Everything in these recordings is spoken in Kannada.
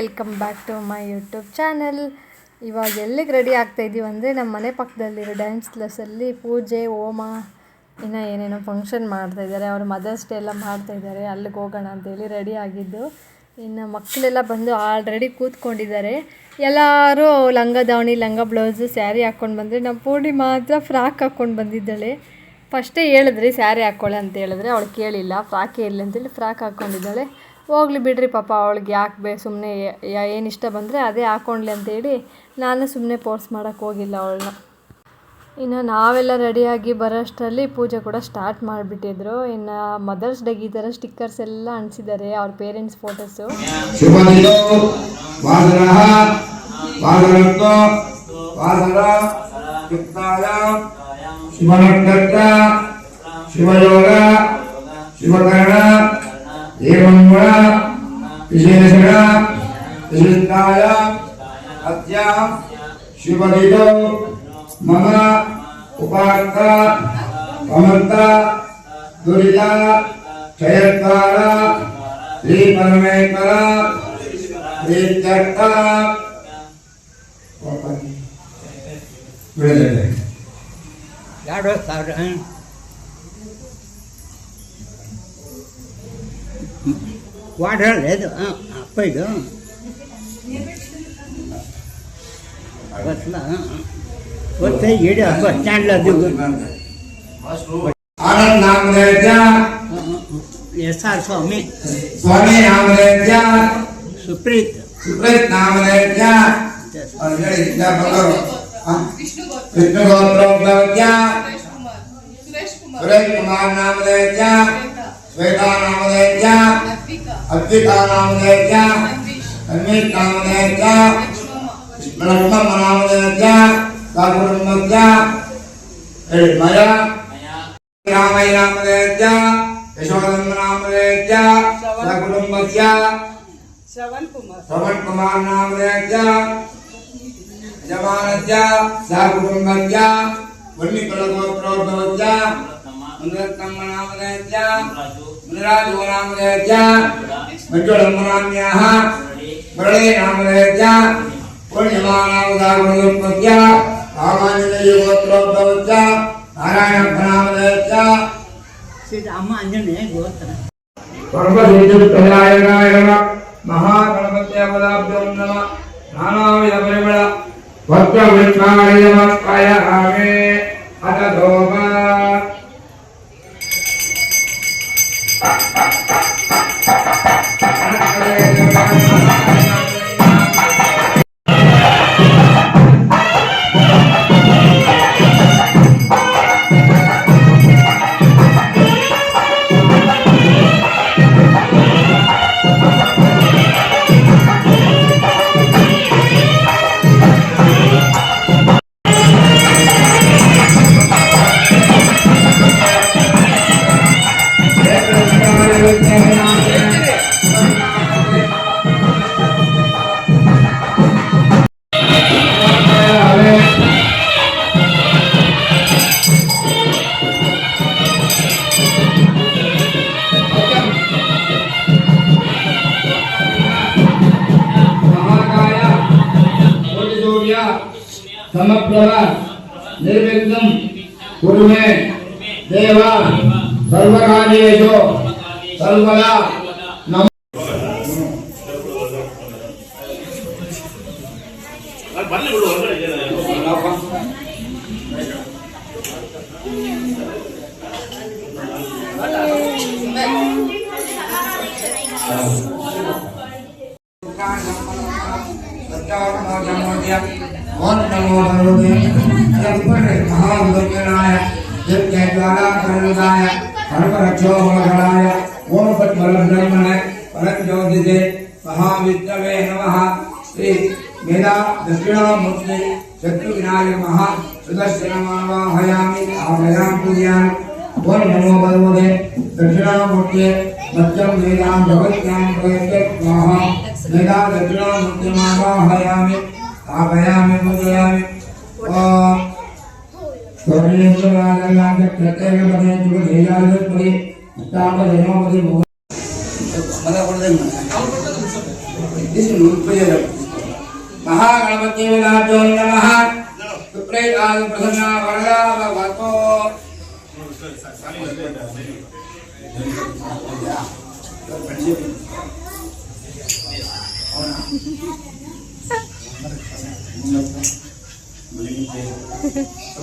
Welcome back to my YouTube channel. ಇವಾಗ ಎಲ್ಲಿಗೆ ರೆಡಿ ಆಗ್ತಾಯಿದ್ದೀವಿ ಅಂದರೆ ನಮ್ಮ ಮನೆ ಪಕ್ಕದಲ್ಲಿರೋ ಡ್ಯಾನ್ಸ್ ಕ್ಲಾಸಲ್ಲಿ ಪೂಜೆ ಹೋಮ ಇನ್ನು ಏನೇನೋ ಫಂಕ್ಷನ್ ಮಾಡ್ತಾಯಿದ್ದಾರೆ. ಅವ್ರು ಮದರ್ಸ್ ಡೇ ಎಲ್ಲ ಮಾಡ್ತಾಯಿದ್ದಾರೆ. ಅಲ್ಲಿಗೆ ಹೋಗೋಣ ಅಂತೇಳಿ ರೆಡಿ ಆಗಿದ್ದು. ಇನ್ನು ಮಕ್ಕಳೆಲ್ಲ ಬಂದು ಆಲ್ರೆಡಿ ಕೂತ್ಕೊಂಡಿದ್ದಾರೆ. ಎಲ್ಲರೂ ಲಂಗ ದಾವಣಿ, ಲಂಗ ಬ್ಲೌಸು, ಸ್ಯಾರಿ ಹಾಕ್ಕೊಂಡು ಬಂದರೆ ನಮ್ಮ ಪೂರ್ಣಿ ಮಾತ್ರ ಫ್ರಾಕ್ ಹಾಕ್ಕೊಂಡು ಬಂದಿದ್ದಾಳೆ. ಫಸ್ಟೇ ಹೇಳಿದ್ರಿ ಸ್ಯಾರಿ ಹಾಕ್ಕೊಳ್ಳಿ ಅಂತ ಹೇಳಿದ್ರೆ ಅವಳು ಕೇಳಿಲ್ಲ, ಫ್ರಾಕೇ ಇರಲಿ ಅಂತೇಳಿ ಫ್ರಾಕ್ ಹಾಕ್ಕೊಂಡಿದ್ದಾಳೆ. ಹೋಗ್ಲಿ ಬಿಡ್ರಿ ಪಾಪ, ಅವಳಿಗೆ ಯಾಕೆ ಸುಮ್ಮನೆ ಏನು ಇಷ್ಟ ಬಂದರೆ ಅದೇ ಹಾಕ್ಕೊಂಡ್ಲಿ ಅಂತೇಳಿ ನಾನು ಸುಮ್ಮನೆ ಫೋರ್ಸ್ ಮಾಡೋಕ್ಕೆ ಹೋಗಿಲ್ಲ ಅವಳನ್ನ. ಇನ್ನು ನಾವೆಲ್ಲ ರೆಡಿಯಾಗಿ ಬರೋಷ್ಟರಲ್ಲಿ ಪೂಜೆ ಕೂಡ ಸ್ಟಾರ್ಟ್ ಮಾಡಿಬಿಟ್ಟಿದ್ರು. ಇನ್ನು ಮದರ್ಸ್ ಡೇಗೆ ಈ ಥರ ಸ್ಟಿಕ್ಕರ್ಸ್ ಎಲ್ಲ ಅಂಟಿಸಿದ್ದಾರೆ, ಅವ್ರ ಪೇರೆಂಟ್ಸ್ ಫೋಟೋಸು. ಶಿವಯೋಗ ಶಿವಕರ್ಣ ದೇವಂಗುಣ ವಿಶೇಷಣ ವಿಶಿಷ್ಟಾಯ ಅದ್ಯ ಶಿವಗೀತೋ ಮಮ ಉಪಾರ್ಥ ಅಮರ್ಥ ದುರಿತ ಕ್ಷಯತ್ಕಾರ ಶ್ರೀ ಪರಮೇಶ್ವರ ಪ್ರೀತ್ಯರ್ಥ ಎರಡು ಸಾವಿರ ವಾಟರ್ ಇದು ಅಪ್ಪ ಇದು ಗೊತ್ತೇ ಇಡೀ ಬಸ್ ಸ್ಟ್ಯಾಂಡ್ ಅದು ಆನಂದ್ ನಾಮದೇವ್ಯ ಎಸ್ ಆರ್ ಸ್ವಾಮಿ ಸ್ವಾಮಿ ನಾಮದೇವ್ಯ ಸುಪ್ರೀತ್ ನಾಮದೇವ್ಯ ವಿಷ್ಣು ಗೋತ್ರೋದ್ಭವ್ಯ ಸುರೇಶ್ ಕುಮಾರ್ ನಾಮದೇವ್ಯ ಶ್ವೇತಾ ನಾಮದೇವ್ಯ ಅದ್ವಿಕಾ ನಾಮದೇವ್ಯ ಅನ್ವಿತ್ ನಾಮದೇವ್ಯ ಲಕ್ಷ್ಮಮ್ಮ ನಾಮದೇವ್ಯ ಸಾಕುಟುಂಬಜ್ಯ ಮಯ ರಾಮಯ್ಯ ನಾಮದೇವ್ಯ ಯಶೋಧಮ್ಮ ನಾಮದೇವ್ಯ ಸಾಕುಟುಂಬಜ್ಯ ಶ್ರವಣ್ ಕುಮಾರ್ ನಾಮದೇವ್ಯ ಯಜಮಾನಜ್ಯ ಸಾಕುಟುಂಬಜ್ಯ ವನ್ನಿಕುಲ ಗೋತ್ರೋದ್ಭವಜ್ಯ ಮುನಿರತ್ನಮ್ಮ ನಾಮದೇವ್ಯ ಮುನಿರಾಜೋ ನಾಮದೇವ್ಯ ಮಂಜುಳಮ್ಮ ನಾಮ್ಯಾಹ ಮುರಳಿ ನಾಮದೇವ್ಯ ಪೂರ್ಣಿಮಾ ನಾಮದಾಗುಣೋತ್ಪತ್ಯ ರಾಮಾಂಜನೇಯ ಗೋತ್ರೋದ್ಭವಜ್ಯ ನಾರಾಯಣಪ್ಪ ನಾಮದೇವ್ಯ ಶ್ರೀರಾಮ ಆಂಜನೇಯ ಗೋತ್ರ ಸರ್ವಸಿದ್ಧಿಪ್ರದಾಯಕಾಯ ನಮಃ ಮಹಾಗಣಪತ್ಯ ಪದಾಭ್ಯೋ ನಮಃ ನಾನಾವಿಧ ಪರಿಮಳ ವಕ್ರವೃಕ್ಷಾಯ ನಮಸ್ಕಾಯ ಆಮೇ ಅತ ಧೋಮ समप्रभ निर्विघ्नं कुरु मे देव सर्वकार्येषु सर्वदा नमः ओम नमो भगवते महाविद्याय यज्ञद्वाराकरणदाय सर्वरक्षोभगणाय ओम पद्मब्रह्मणे परज्योतिषे महाविद्यवे नमः श्री मेधा दक्षिणामूर्ति शत्रुविनायक महा सुदर्शनमावाहयामि आभयां पूजयामि ओम नमो भगवते दक्षिणामूर्ति मध्यम वेदां जगत्यां प्रयते स्वाहा मेधा दक्षिणामूर्तिमावाहयामि आभयामि पूजयामि स्वर्णेन्द्रराजलांग प्रत्येकपदे जुगधेयालपरि तापदेनोपदि मदा महागणपति विनाशो नमः सुप्रेत आदि प्रसन्ना वरदा भगवतो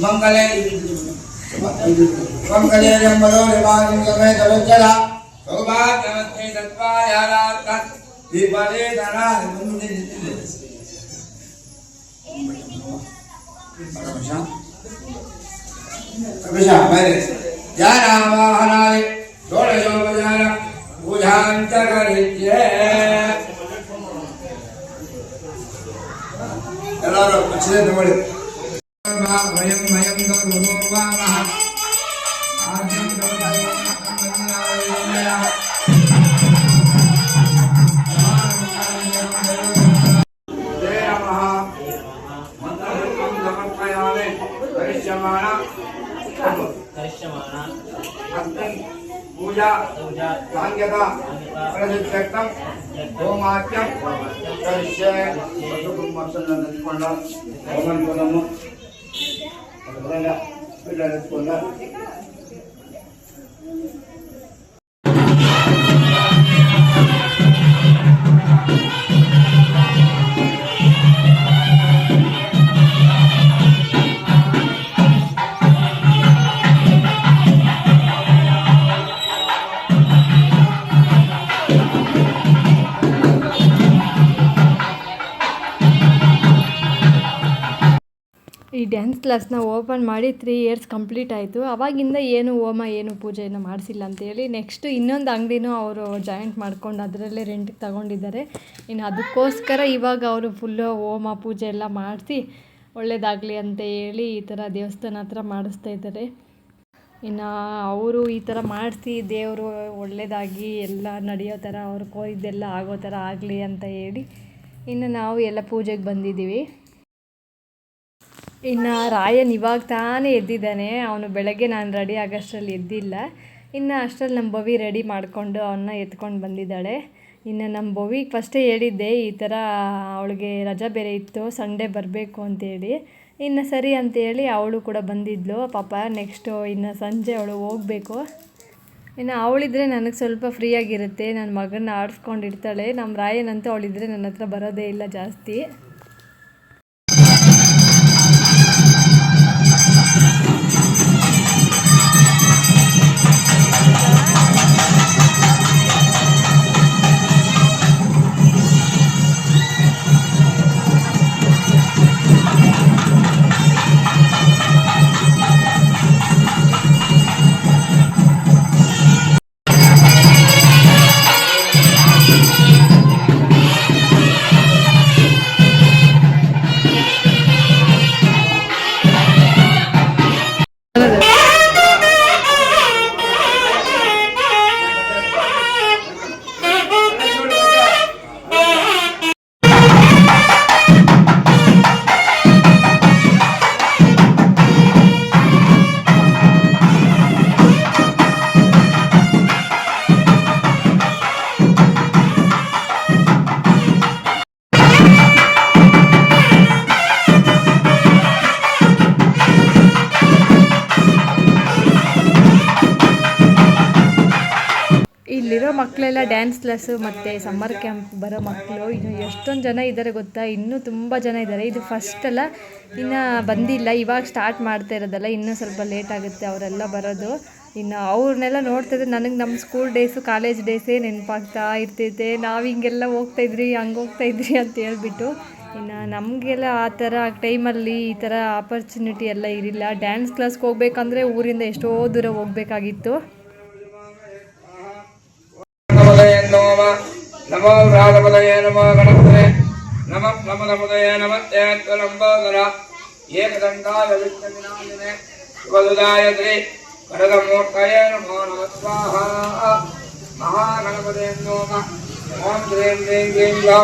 मंगले मंगले जम्बरो निवासं समेत रचला सौभाग्यवते तत्पायारात दीपाले दाना मुंदे अभिषा मेरे ज्ञानावाहनाय षोडशोपचार पूजांच करिष्ये ಎಲ್ಲರೂ ಅಕ್ಷತೆ ತಗೊಳ್ಳಿ ವಯಂ ವಯಂ ಗೌರವಾಮಃ ಆರ್ಯಂ पूजा सांख्यता प्रसिद्धं होमाच्यं करिष्ये कुटुंबसन्न ನೆಚ್ಕೊಂಡ ಹೋಮವನ್ನು ಅದರಿಂದ ಬಿಡ ನೆಚ್ಕೊಂಡ ಈ ಡ್ಯಾನ್ಸ್ ಕ್ಲಾಸ್ನ ಓಪನ್ ಮಾಡಿ 3 ಇಯರ್ಸ್ ಕಂಪ್ಲೀಟ್ ಆಯಿತು. ಆವಾಗಿಂದ ಏನು ಹೋಮ ಏನು ಪೂಜೆಯನ್ನು ಮಾಡಿಸಿಲ್ಲ ಅಂತೇಳಿ ನೆಕ್ಸ್ಟ್ ಇನ್ನೊಂದು ಅಂಗಡಿನೂ ಅವರು ಜಾಯಿಂಟ್ ಮಾಡ್ಕೊಂಡು ಅದರಲ್ಲೇ ರೆಂಟಿಗೆ ತಗೊಂಡಿದ್ದಾರೆ. ಇನ್ನು ಅದಕ್ಕೋಸ್ಕರ ಇವಾಗ ಅವರು ಫುಲ್ಲು ಹೋಮ ಪೂಜೆ ಎಲ್ಲ ಮಾಡಿಸಿ ಒಳ್ಳೆಯದಾಗಲಿ ಅಂತ ಹೇಳಿ ಈ ಥರ ದೇವಸ್ಥಾನ ಹತ್ರ ಮಾಡಿಸ್ತಾ ಇದ್ದಾರೆ. ಇನ್ನು ಅವರು ಈ ಥರ ಮಾಡಿಸಿ ದೇವರು ಒಳ್ಳೆಯದಾಗಿ ಎಲ್ಲ ನಡೆಯೋ ಥರ ಅವ್ರು ಕೋರಿದ್ದೆಲ್ಲ ಆಗೋ ಥರ ಆಗಲಿ ಅಂತ ಹೇಳಿ ಇನ್ನು ನಾವು ಎಲ್ಲ ಪೂಜೆಗೆ ಬಂದಿದ್ದೀವಿ. ಇನ್ನು ರಾಯನ್ ಇವಾಗ ತಾನೇ ಎದ್ದಿದ್ದಾನೆ. ಅವನು ಬೆಳಗ್ಗೆ ನಾನು ರೆಡಿ ಆಗೋಷ್ಟರಲ್ಲಿ ಎದ್ದಿಲ್ಲ. ಇನ್ನು ಅಷ್ಟರಲ್ಲಿ ನಮ್ಮ ಭವಿ ರೆಡಿ ಮಾಡಿಕೊಂಡು ಅವನ್ನ ಎತ್ಕೊಂಡು ಬಂದಿದ್ದಾಳೆ. ಇನ್ನು ನಮ್ಮ ಭವಿಗೆ ಫಸ್ಟೇ ಹೇಳಿದ್ದೆ ಈ ಥರ ಅವಳಿಗೆ ರಜಾ ಬೇರೆ ಇತ್ತು, ಸಂಡೇ ಬರಬೇಕು ಅಂತೇಳಿ. ಇನ್ನು ಸರಿ ಅಂತೇಳಿ ಅವಳು ಕೂಡ ಬಂದಿದ್ಲು ಪಾಪ. ನೆಕ್ಸ್ಟು ಇನ್ನು ಸಂಜೆ ಅವಳು ಹೋಗಬೇಕು. ಇನ್ನು ಅವಳಿದ್ರೆ ನನಗೆ ಸ್ವಲ್ಪ ಫ್ರೀಯಾಗಿರುತ್ತೆ, ನನ್ನ ಮಗನ ಆಡಿಸ್ಕೊಂಡಿರ್ತಾಳೆ. ನಮ್ಮ ರಾಯನಂತೂ ಅವಳಿದ್ರೆ ನನ್ನ ಹತ್ರ ಬರೋದೇ ಇಲ್ಲ ಜಾಸ್ತಿ. ಇಲ್ಲಿರೋ ಮಕ್ಕಳೆಲ್ಲ ಡ್ಯಾನ್ಸ್ ಕ್ಲಾಸು ಮತ್ತು ಸಮ್ಮರ್ ಕ್ಯಾಂಪ್ ಬರೋ ಮಕ್ಕಳು ಇನ್ನು ಎಷ್ಟೊಂದು ಜನ ಇದ್ದಾರೆ ಗೊತ್ತಾ. ಇನ್ನೂ ತುಂಬ ಜನ ಇದ್ದಾರೆ. ಇದು ಫಸ್ಟ್ ಅಲ್ಲ, ಇನ್ನು ಬಂದಿಲ್ಲ, ಇವಾಗ ಸ್ಟಾರ್ಟ್ ಮಾಡ್ತಾ ಇರೋದಲ್ಲ, ಇನ್ನೂ ಸ್ವಲ್ಪ ಲೇಟ್ ಆಗುತ್ತೆ ಅವರೆಲ್ಲ ಬರೋದು. ಇನ್ನು ಅವ್ರನ್ನೆಲ್ಲ ನೋಡ್ತಿದ್ರೆ ನನಗೆ ನಮ್ಮ ಸ್ಕೂಲ್ ಡೇಸು ಕಾಲೇಜ್ ಡೇಸೇ ನೆನಪಾಗ್ತಾ ಇರ್ತೈತೆ. ನಾವು ಹಿಂಗೆಲ್ಲ ಹೋಗ್ತಾಯಿದ್ರಿ, ಹಂಗೆ ಹೋಗ್ತಾಯಿದ್ರಿ ಅಂತ ಹೇಳ್ಬಿಟ್ಟು. ಇನ್ನು ನಮಗೆಲ್ಲ ಆ ಥರ ಟೈಮಲ್ಲಿ ಈ ಥರ ಆಪರ್ಚುನಿಟಿ ಎಲ್ಲ ಇರಲಿಲ್ಲ. ಡ್ಯಾನ್ಸ್ ಕ್ಲಾಸ್ಗೆ ಹೋಗ್ಬೇಕಂದ್ರೆ ಊರಿಂದ ಎಷ್ಟೋ ದೂರ ಹೋಗಬೇಕಾಗಿತ್ತು. नमो राधपदये नमो गणपते नमः नमोदपदये नमस्ते त्वलंबोदर एकदंताय विष्णुविनाशिने शुभदुदाय श्री वरदमूर्तये नमो नमः स्वाहा महागणपते नमः ओम श्रीं ह्रीं क्लीं ग्लौं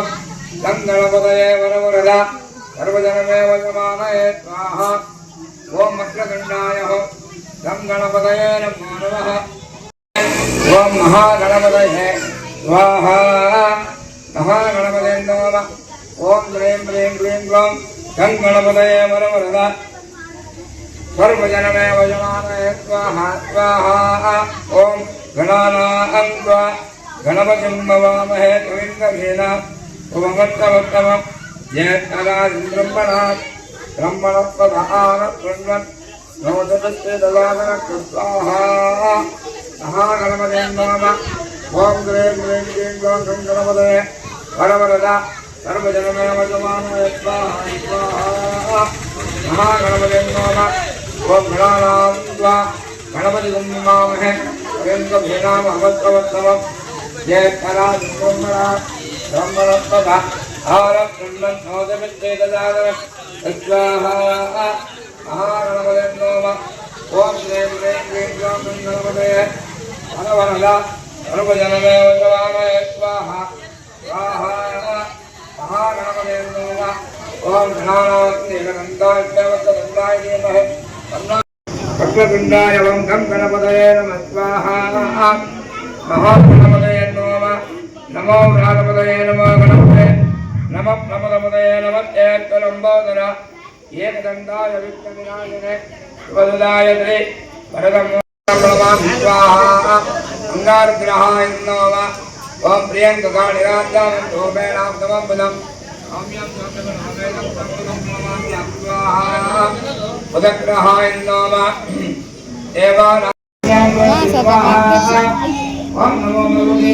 लं गणपतये वरवरदा सर्वजनमे वशमानये स्वाहा ओम वक्रतुण्डाय लं गणपतये नमो नमः ओम महागणपतये स्वाहा महागणपते नमः ओम ह्रीं ह्रीं क्लीं ग्लौं गं गणपतये वरवरद सर्वजनमे वजमानये स्वाहा स्वाहा ओम गणानां त्वा गणपतिं भवामहे कविं कवीना उपमत्तमत्तमं ज्येष्ठराजब्रह्मणात् ब्रह्मणस्पदानशृण्वन् नवदतस्ते ददानकृत्वाहा महागणपते नमः ओम ह्रीं ह्रीं क्लीं ग्लौं गं गणपतये वरवरद सर्वजनमे वजमानये स्वाहा स्वाहा महागणपते नमः ओम गणानां त्वा गणपतिं भवामहे कविं कवीना उपमत्तमत्तमं ज्येष्ठराजब्रह्मणात् ब्रह्मणस्पदानशृण्वन् नवदतस्ते ददानकृत्वाहा महागणपते नमः ओम ह्रीं ह्रीं क्लीं ग्लौं गं गणपतये वरवरद सर्वजनमे वजमानये स्वाहा स्वाहा महागणपते नमः ओम गणानां नीलकण्ठाय देवदत्ताय धीमहि वक्रतुण्डाय वं गणपतये नमः स्वाहा महागणपतये नमः नमो राजपतये नमः गणपतये नमः प्रमदपतये नमः चैत्रलम्बोदर एकदन्ताय विघ्नविनाशिने शुभदुदाय श्री वरदमूर्तये स्वाहा अंगारग्रहाय नमः ओम प्रियंककाणिराज्ञां धूमेनाब्दमं पदम् उदग्रहाय नमः देवानां ओम नमो भगवते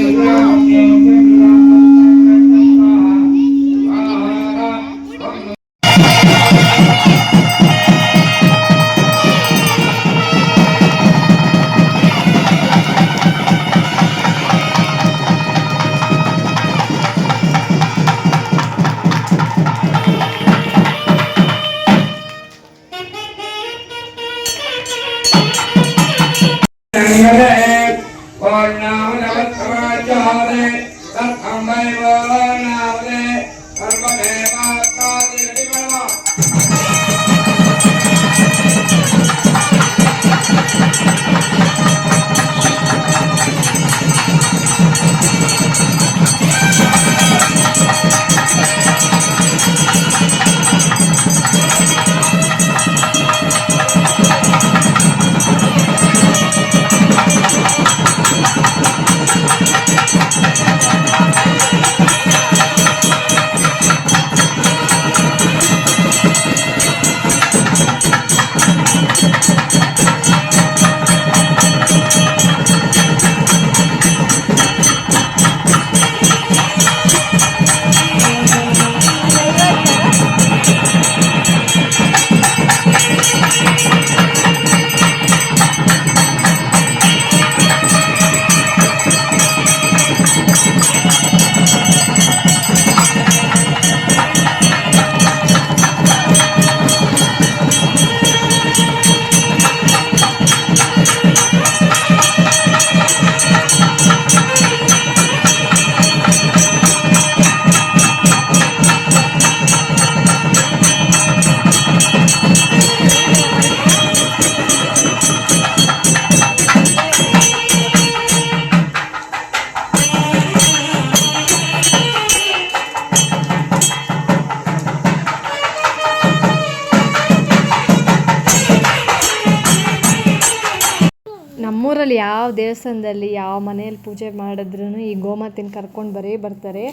ನಮ್ಮೂರಲ್ಲಿ ಯಾವ ದೇವಸ್ಥಾನದಲ್ಲಿ ಯಾವ ಮನೆಯಲ್ಲಿ ಪೂಜೆ ಮಾಡಿದ್ರೂ ಈ ಗೋಮಾತೆನ ಕರ್ಕೊಂಡು ಬರ್ತಾರೆ.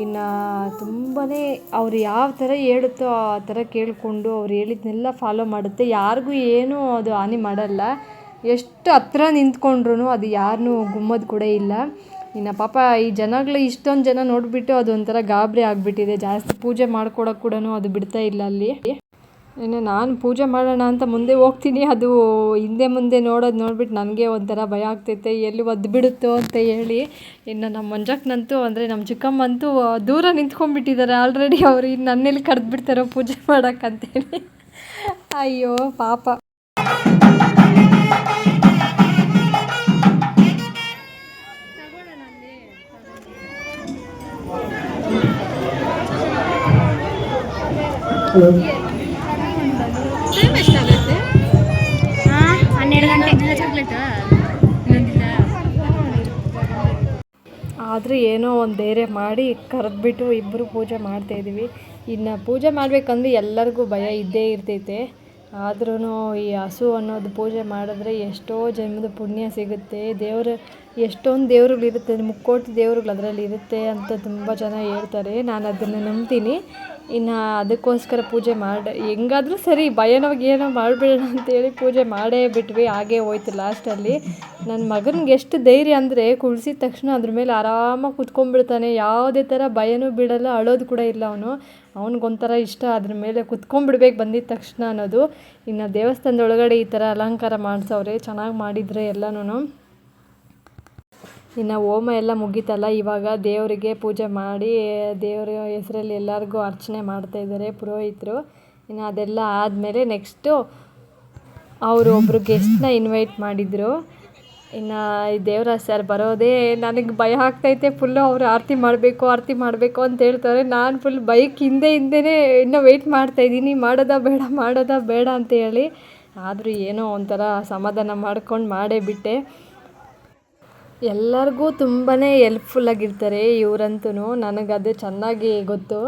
ಇನ್ನು ತುಂಬಾ ಅವ್ರು ಯಾವ ಥರ ಹೇಳುತ್ತೋ ಆ ಥರ ಕೇಳಿಕೊಂಡು ಅವ್ರು ಹೇಳಿದ್ನೆಲ್ಲ ಫಾಲೋ ಮಾಡುತ್ತೆ. ಯಾರಿಗೂ ಏನೂ ಅದು ಹಾನಿ ಮಾಡಲ್ಲ. ಎಷ್ಟು ಹತ್ರ ನಿಂತ್ಕೊಂಡ್ರು ಅದು ಯಾರನ್ನೂ ಗುಮ್ಮೋದು ಕೂಡ ಇಲ್ಲ. ಇನ್ನು ಪಾಪ ಈ ಜನಗಳು ಇಷ್ಟೊಂದು ಜನ ನೋಡಿಬಿಟ್ಟು ಅದೊಂಥರ ಗಾಬರಿ ಆಗಿಬಿಟ್ಟಿದೆ. ಜಾಸ್ತಿ ಪೂಜೆ ಮಾಡ್ಕೊಳಕ್ಕೆ ಕೂಡ ಅದು ಬಿಡ್ತಾ ಇಲ್ಲ ಅಲ್ಲಿ. ಇನ್ನು ನಾನು ಪೂಜೆ ಮಾಡೋಣ ಅಂತ ಮುಂದೆ ಹೋಗ್ತೀನಿ. ಅದು ಹಿಂದೆ ಮುಂದೆ ನೋಡಿಬಿಟ್ಟು ನನಗೆ ಒಂಥರ ಭಯ ಆಗ್ತೈತೆ, ಎಲ್ಲಿ ಒದ್ದು ಬಿಡುತ್ತೋ ಅಂತ ಹೇಳಿ. ಇನ್ನು ನಮ್ಮ ಮಂಜಕ್ಕನಂತೂ ಅಂದರೆ ನಮ್ಮ ಚಿಕ್ಕಮ್ಮಂತೂ ದೂರ ನಿಂತ್ಕೊಂಡ್ಬಿಟ್ಟಿದ್ದಾರೆ ಆಲ್ರೆಡಿ. ಅವರು ಇನ್ನು ನನ್ನೆಲ್ಲಿ ಕರೆದು ಬಿಡ್ತಾರೋ ಪೂಜೆ ಮಾಡೋಕ್ಕಂತೇಳಿ. ಅಯ್ಯೋ ಪಾಪ. ಎಷ್ಟಾಗುತ್ತೆ? 12 ಗಂಟೆ ಚಾಕ್ಲೇಟಾ? ಆದರೆ ಏನೋ ಒಂದು ಧೈರ್ಯ ಮಾಡಿ ಕರೆದ್ಬಿಟ್ಟು ಇಬ್ಬರು ಪೂಜೆ ಮಾಡ್ತಾಯಿದ್ದೀವಿ. ಇನ್ನು ಪೂಜೆ ಮಾಡಬೇಕಂದ್ರೆ ಎಲ್ಲರಿಗೂ ಭಯ ಇದ್ದೇ ಇರ್ತೈತೆ. ಆದ್ರೂ ಈ ಹಸು ಅನ್ನೋದು ಪೂಜೆ ಮಾಡಿದ್ರೆ ಎಷ್ಟೋ ಜನ್ಮದ ಪುಣ್ಯ ಸಿಗುತ್ತೆ. ಎಷ್ಟೊಂದು ದೇವರುಗಳಿರುತ್ತೆ, ಮುಕ್ಕೋಟಿ ದೇವರುಗಳು ಅದರಲ್ಲಿ ಇರುತ್ತೆ ಅಂತ ತುಂಬ ಜನ ಹೇಳ್ತಾರೆ. ನಾನು ಅದನ್ನು ನಂಬ್ತೀನಿ. ಇನ್ನು ಅದಕ್ಕೋಸ್ಕರ ಪೂಜೆ ಹೆಂಗಾದರೂ ಸರಿ ಭಯನೋ ಏನೋ ಮಾಡಬೇಡ ಅಂತೇಳಿ ಪೂಜೆ ಮಾಡೇ ಬಿಟ್ವಿ. ಹಾಗೇ ಹೋಯ್ತು ಲಾಸ್ಟಲ್ಲಿ. ನನ್ನ ಮಗನಿಗೆ ಎಷ್ಟು ಧೈರ್ಯ ಅಂದರೆ ಕುಳ್ಸಿದ ತಕ್ಷಣ ಅದ್ರ ಮೇಲೆ ಆರಾಮಾಗಿ ಕುತ್ಕೊಂಡ್ಬಿಡ್ತಾನೆ. ಯಾವುದೇ ಥರ ಭಯನೂ ಬಿಡಲ್ಲ, ಅಳೋದು ಕೂಡ ಇಲ್ಲ ಅವನು. ಅವ್ನಿಗೊಂಥರ ಇಷ್ಟ ಅದ್ರ ಮೇಲೆ ಕುತ್ಕೊಂಡ್ಬಿಡ್ಬೇಕು ಬಂದಿದ್ದ ತಕ್ಷಣ ಅನ್ನೋದು. ಇನ್ನು ದೇವಸ್ಥಾನದ ಒಳಗಡೆ ಈ ಥರ ಅಲಂಕಾರ ಮಾಡಿಸವ್ರೆ, ಚೆನ್ನಾಗಿ ಮಾಡಿದರೆ ಎಲ್ಲನೂ. ಇನ್ನು ಹೋಮ ಎಲ್ಲ ಮುಗೀತಲ್ಲ, ಇವಾಗ ದೇವರಿಗೆ ಪೂಜೆ ಮಾಡಿ ದೇವರ ಹೆಸರಲ್ಲಿ ಎಲ್ಲರಿಗೂ ಅರ್ಚನೆ ಮಾಡ್ತಾಯಿದ್ದಾರೆ ಪುರೋಹಿತರು. ಇನ್ನು ಅದೆಲ್ಲ ಆದಮೇಲೆ ನೆಕ್ಸ್ಟು ಅವರು ಒಬ್ಬರು ಗೆಸ್ಟ್ನ ಇನ್ವೈಟ್ ಮಾಡಿದರು. ಇನ್ನು ಈ ದೇವರಾಜ್ ಸರ್ ಬರೋದೇ ನನಗೆ ಭಯ ಆಗ್ತೈತೆ ಫುಲ್ಲು. ಅವರು ಆರತಿ ಮಾಡಬೇಕು ಅಂತ ಹೇಳ್ತಾರೆ. ನಾನು ಫುಲ್ ಬೈಕ್ ಹಿಂದೆನೇ ಇನ್ನೂ ವೆಯ್ಟ್ ಮಾಡ್ತಾಯಿದ್ದೀನಿ, ಮಾಡೋದಾ ಬೇಡ ಅಂತ ಹೇಳಿ. ಆದರೂ ಏನೋ ಒಂಥರ ಸಮಾಧಾನ ಮಾಡ್ಕೊಂಡು ಮಾಡೇ ಬಿಟ್ಟೆ. ಎಲ್ಲರಿಗೂ ತುಂಬಾ ಹೆಲ್ಪ್ಫುಲ್ಲಾಗಿರ್ತಾರೆ ಇವರಂತೂ, ನನಗದೇ ಚೆನ್ನಾಗಿ ಗೊತ್ತು.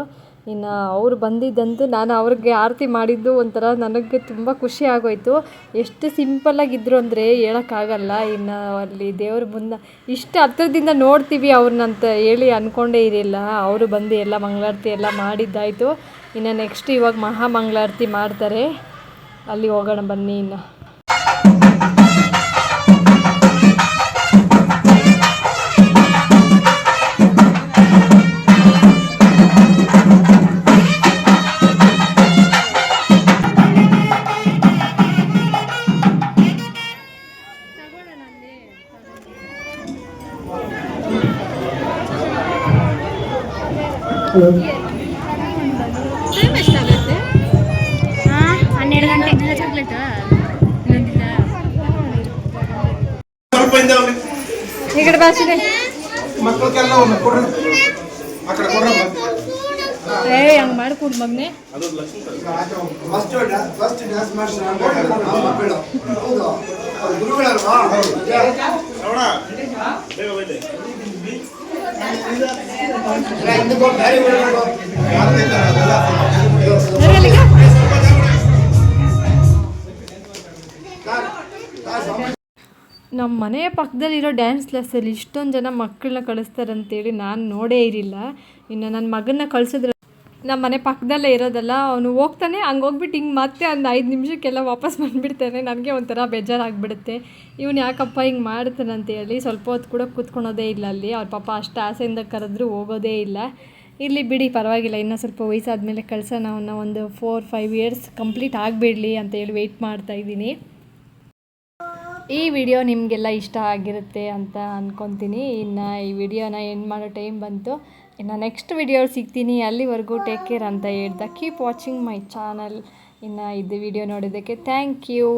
ಇನ್ನು ಅವ್ರು ಬಂದಿದ್ದಂತೂ ನಾನು ಅವ್ರಿಗೆ ಆರತಿ ಮಾಡಿದ್ದು ಒಂಥರ ನನಗೆ ತುಂಬ ಖುಷಿ ಆಗೋಯಿತು. ಎಷ್ಟು ಸಿಂಪಲ್ಲಾಗಿದ್ದರು ಅಂದರೆ ಹೇಳೋಕ್ಕಾಗಲ್ಲ. ಇನ್ನು ಅಲ್ಲಿ ದೇವ್ರ ಮುಂದೆ ಇಷ್ಟು ಹತ್ರದಿಂದ ನೋಡ್ತೀವಿ ಅವ್ರನ್ನಂತ ಹೇಳಿ ಅಂದ್ಕೊಂಡೇ ಇರಲಿಲ್ಲ. ಅವರು ಬಂದು ಎಲ್ಲ ಮಂಗಳಾರತಿ ಎಲ್ಲ ಮಾಡಿದ್ದಾಯಿತು. ಇನ್ನು ನೆಕ್ಸ್ಟ್ ಇವಾಗ ಮಹಾ ಮಂಗಳಾರತಿ ಮಾಡ್ತಾರೆ, ಅಲ್ಲಿ ಹೋಗೋಣ ಬನ್ನಿ. ಇನ್ನು ಟೈಮ್ ಎಷ್ಟಾಗುತ್ತೆ? 12 ಗಂಟೆ. ಚಾಕ್ಲೇಟಾ ಈ ಕಡೆ ಬಾಸಿದೆ ಮಕ್ಕಳಿಗೆಲ್ಲ ಕೊಡ್ರಿ, ಆ ಕಡೆ ಕೊಡ್ರಿ. ಹಂಗೆ ಮಾಡಿಕೊಡು ಮಗನೇ. ಫಸ್ಟ್ ಡ್ಯಾನ್ಸ್ ಮಾಡಿ ಗುರುಗಳಲ್ವಾ? ನಮ್ಮ ಮನೆಯ ಪಕ್ಕದಲ್ಲಿರೋ ಡ್ಯಾನ್ಸ್ ಕ್ಲಾಸಲ್ಲಿ ಇಷ್ಟೊಂದು ಜನ ಮಕ್ಕಳನ್ನ ಕಳಿಸ್ತಾರಂತೇಳಿ ನಾನು ನೋಡೇ ಇರಲಿಲ್ಲ. ಇನ್ನು ನನ್ನ ಮಗನ್ನ ಕಳಿಸಿದ್ರೆ ನಮ್ಮ ಮನೆ ಪಕ್ಕದಲ್ಲೇ ಇರೋದಲ್ಲ, ಅವನು ಹೋಗ್ತಾನೆ, ಹಂಗೆ ಹೋಗ್ಬಿಟ್ಟು ಹಿಂಗೆ ಮತ್ತೆ ಒಂದು 5 ನಿಮಿಷಕ್ಕೆಲ್ಲ ವಾಪಸ್ ಬಂದುಬಿಡ್ತಾನೆ. ನನಗೆ ಒಂಥರ ಬೇಜಾರಾಗಿಬಿಡುತ್ತೆ, ಇವನು ಯಾಕಪ್ಪ ಹಿಂಗೆ ಮಾಡ್ತಾನೆ ಅಂತೇಳಿ. ಸ್ವಲ್ಪ ಹೊತ್ತು ಕೂಡ ಕೂತ್ಕೊಳೋದೇ ಇಲ್ಲ ಅಲ್ಲಿ. ಅವ್ರ ಪಾಪ ಅಷ್ಟು ಆಸೆಯಿಂದ ಕರೆದ್ರೂ ಹೋಗೋದೇ ಇಲ್ಲ. ಇಲ್ಲಿ ಬಿಡಿ ಪರವಾಗಿಲ್ಲ, ಇನ್ನೂ ಸ್ವಲ್ಪ ವಯಸ್ಸಾದಮೇಲೆ ಕಳ್ಸೋಣ, ಅವನ್ನ ಒಂದು 4-5 ಇಯರ್ಸ್ ಕಂಪ್ಲೀಟ್ ಆಗಿಬಿಡಲಿ ಅಂತೇಳಿ ವೆಯ್ಟ್ ಮಾಡ್ತಾಯಿದ್ದೀನಿ. ಈ ವಿಡಿಯೋ ನಿಮಗೆಲ್ಲ ಇಷ್ಟ ಆಗಿರುತ್ತೆ ಅಂತ ಅಂದ್ಕೊತೀನಿ. ಇನ್ನು ಈ ವಿಡಿಯೋನ ಎಂಡ್ ಮಾಡೋ ಟೈಮ್ ಬಂತು. ಇನ್ನು ನೆಕ್ಸ್ಟ್ ವಿಡಿಯೋ ಸಿಗ್ತೀನಿ. ಅಲ್ಲಿವರೆಗೂ ಟೇಕ್ ಕೇರ್ ಅಂತ ಹೇಳ್ತಾ ಕೀಪ್ ವಾಚಿಂಗ್ ಮೈ ಚಾನಲ್. ಇನ್ನು ಇದು ವಿಡಿಯೋ ನೋಡೋದಕ್ಕೆ ಥ್ಯಾಂಕ್ ಯು.